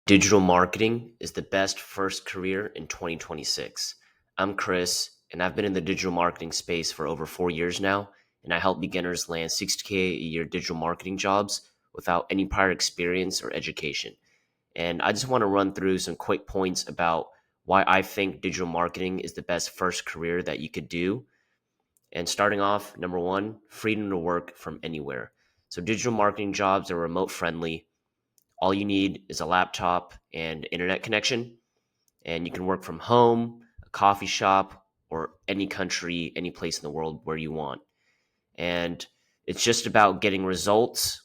Digital marketing is the best first career in 2026. I'm Chris, and I've been in the digital marketing space for over 4 years now, and I help beginners land 60K a year digital marketing jobs without any prior experience or education. And I just want to run through some quick points about why I think digital marketing is the best first career that you could do. And starting off, number one, freedom to work from anywhere. So digital marketing jobs are remote friendly. All you need is a laptop and internet connection, and you can work from home, a coffee shop, or any country, any place in the world where you want. And it's just about getting results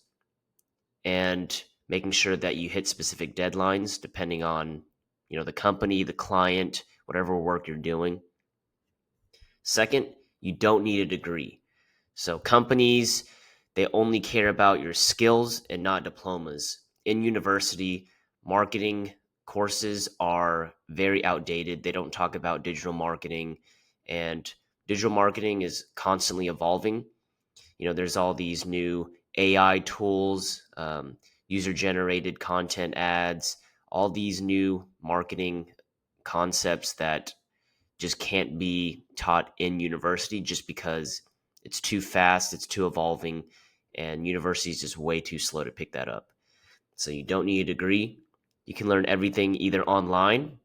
and making sure that you hit specific deadlines depending on, the company, the client, whatever work you're doing. Second, you don't need a degree. So companies, they only care about your skills and not diplomas. In university, marketing courses are very outdated. They don't talk about digital marketing, and digital marketing is constantly evolving. There's all these new AI tools, user generated content ads, all these new marketing concepts that just can't be taught in university just because it's too fast, it's too evolving, and university is just way too slow to pick that up. So you don't need a degree. You can learn everything either online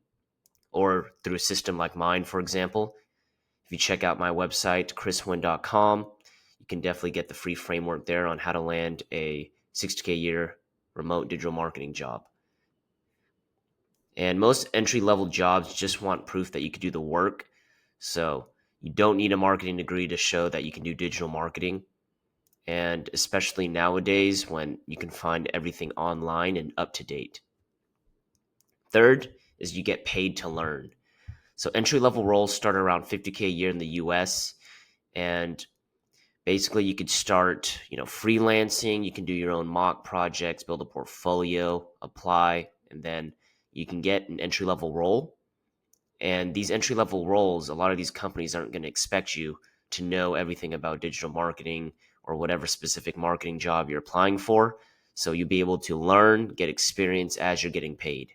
or through a system like mine, for example. If you check out my website, chriswin.com, you can definitely get the free framework there on how to land a 60K a year remote digital marketing job. And most entry level jobs just want proof that you could do the work. So you don't need a marketing degree to show that you can do digital marketing. And especially nowadays when you can find everything online and up to date. Third is you get paid to learn. So entry level roles start around 50K a year in the US. And basically you could start, freelancing. You can do your own mock projects, build a portfolio, apply, and then you can get an entry level role. And these entry level roles, a lot of these companies aren't going to expect you to know everything about digital marketing or whatever specific marketing job you're applying for. So you'll be able to learn, get experience as you're getting paid.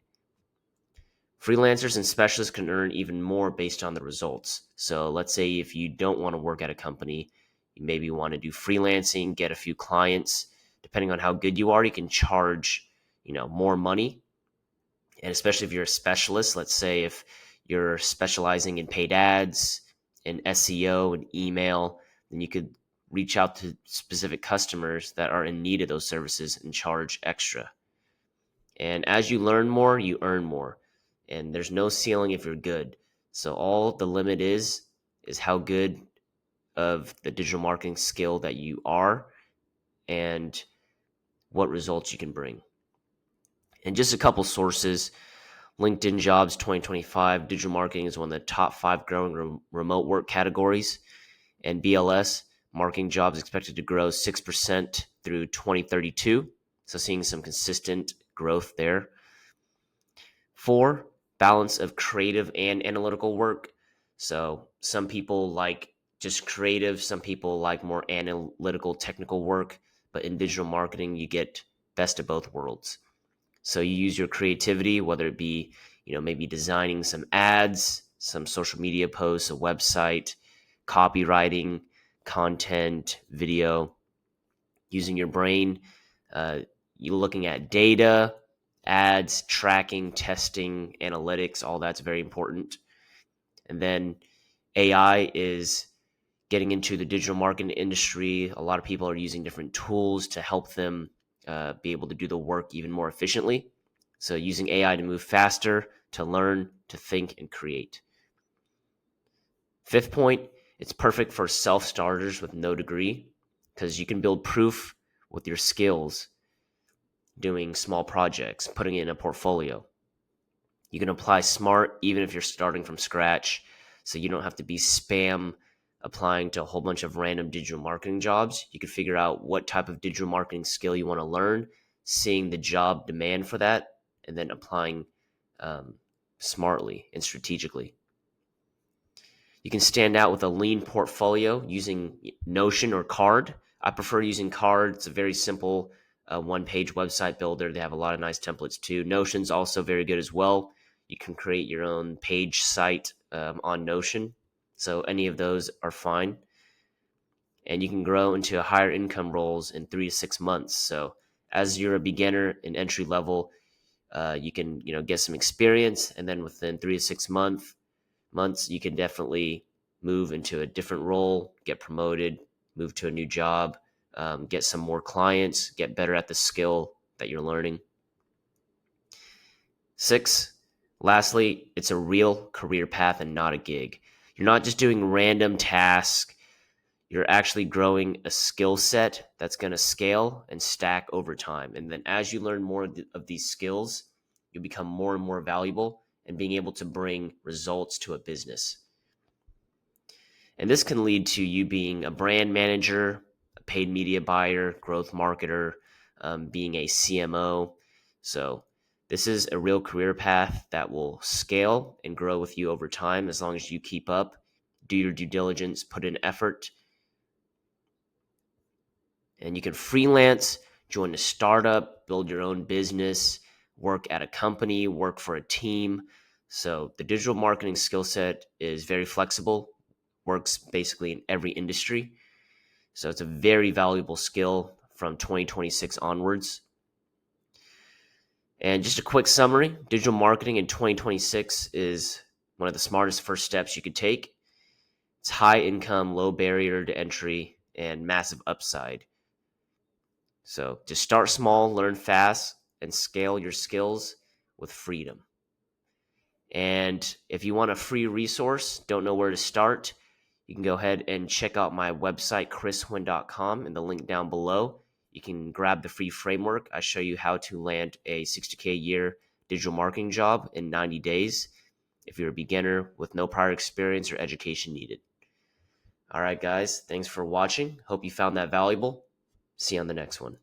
Freelancers and specialists can earn even more based on the results. So let's say if you don't want to work at a company, you maybe want to do freelancing, get a few clients. Depending on how good you are, you can charge, more money. And especially if you're a specialist, let's say if you're specializing in paid ads, in SEO, and email, then you could reach out to specific customers that are in need of those services and charge extra. And as you learn more, you earn more. And there's no ceiling if you're good. So all the limit is how good of the digital marketing skill that you are and what results you can bring. And just a couple sources. LinkedIn Jobs 2025, digital marketing is one of the top 5 growing remote work categories. And BLS, marketing jobs expected to grow 6% through 2032. So seeing some consistent growth there. 4, balance of creative and analytical work. So some people like just creative, some people like more analytical, technical work. But in digital marketing, you get best of both worlds. So you use your creativity, whether it be, maybe designing some ads, some social media posts, a website, copywriting, content, video, using your brain. You're looking at data, ads, tracking, testing, analytics, all that's very important. And then AI is getting into the digital marketing industry. A lot of people are using different tools to help them be able to do the work even more efficiently. So using AI to move faster, to learn, to think, and create. 5th point, it's perfect for self-starters with no degree because you can build proof with your skills doing small projects, putting it in a portfolio. You can apply smart even if you're starting from scratch, so you don't have to be spam applying to a whole bunch of random digital marketing jobs. You can figure out what type of digital marketing skill you want to learn, seeing the job demand for that, and then applying smartly and strategically. You can stand out with a lean portfolio using Notion or Card. I prefer using Card. It's a very simple a one-page website builder. They have a lot of nice templates too. Notion's also very good as well. You can create your own page site on Notion. So any of those are fine. And you can grow into higher income roles in 3 to 6 months. So as you're a beginner in entry level, you can get some experience, and then within 3 to 6 months you can definitely move into a different role, get promoted, move to a new job, get some more clients, get better at the skill that you're learning. 6, lastly, it's a real career path and not a gig. You're not just doing random tasks. You're actually growing a skill set that's going to scale and stack over time. And then as you learn more of these skills, you become more and more valuable and being able to bring results to a business. And this can lead to you being a brand manager, a paid media buyer, growth marketer, being a CMO. So this is a real career path that will scale and grow with you over time as long as you keep up, do your due diligence, put in effort. And you can freelance, join a startup, build your own business, work at a company, work for a team. So the digital marketing skill set is very flexible, works basically in every industry. So it's a very valuable skill from 2026 onwards. And just a quick summary, digital marketing in 2026 is one of the smartest first steps you could take. It's high income, low barrier to entry, and massive upside. So just start small, learn fast, and scale your skills with freedom. And if you want a free resource, don't know where to start, you can go ahead and check out my website, chriswin.com, and the link down below. You can grab the free framework. I show you how to land a 60K a year digital marketing job in 90 days if you're a beginner with no prior experience or education needed. All right, guys, thanks for watching. Hope you found that valuable. See you on the next one.